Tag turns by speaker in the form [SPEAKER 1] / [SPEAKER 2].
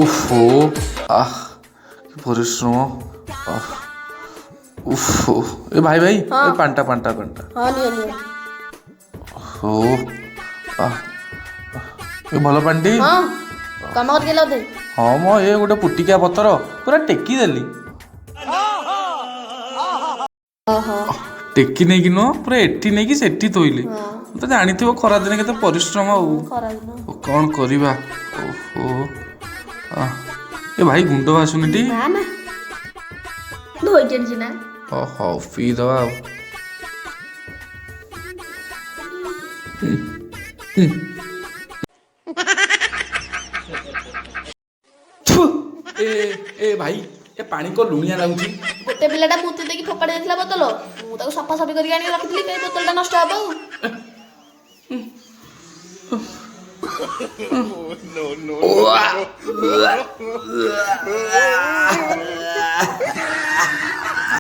[SPEAKER 1] ଓହୋ ଆହ କି ପରିଶ୍ରମ ଆହ ଓହୋ ଏ ଭାଇ ଭାଇ ଏ ପାଣ୍ଟା ପାଣ୍ଟା ପାଣ୍ଟା
[SPEAKER 2] ହଁ ନିଅ ନିଅ।
[SPEAKER 1] ହୋ ଆହ ଏ ଭଲ ପାଣ୍ଟି
[SPEAKER 2] ହଁ କାମ କରିକି ବୋଧେ।
[SPEAKER 1] ହଁ ମ ଏ ଗୋଟେ ପୁଟିକିଆ ପତ୍ର ପୁରା ଟେକି ଦେଲି
[SPEAKER 2] ଓହୋ
[SPEAKER 1] ଟେକି ନେଇକି ନୁହଁ ପୁରା ଏଠି ନେଇକି ସେଠି ଥୋଇଲି
[SPEAKER 2] ହଁ
[SPEAKER 1] ତ ଜାଣିଥିବ ଖରାଦିନେ କେତେ ପରିଶ୍ରମ ଆଉ
[SPEAKER 2] ଖରାଦିନ
[SPEAKER 1] କ'ଣ କରିବା ଓହୋ ଏ ଭାଇ ଗୁଣ୍ଡ ଆସୁନିଟି
[SPEAKER 2] ନା ନା ଧୋଇଛି ଆଣିଛି ନା।
[SPEAKER 1] ହଉ ପିଇଦବା ଆଉ ଥୁ, ଏ ଭାଇ ଏ ପାଣି କ'ଣ ଲୁଣିଆ ଲାଗୁଛି
[SPEAKER 2] ଗୋଟେ ପିଲାଟା ମୁତି ଦେଇକି ଫୋପାଡ଼ି ଦେଇଥିଲା ବୋତଲ ମୁଁ ତାକୁ ସଫାସଫି କରିକି ଆଣିକି ରଖିଥିଲି କାଇଁ ବୋତଲଟା ନଷ୍ଟ ହବ ଆଉ।
[SPEAKER 3] no, no, no, no.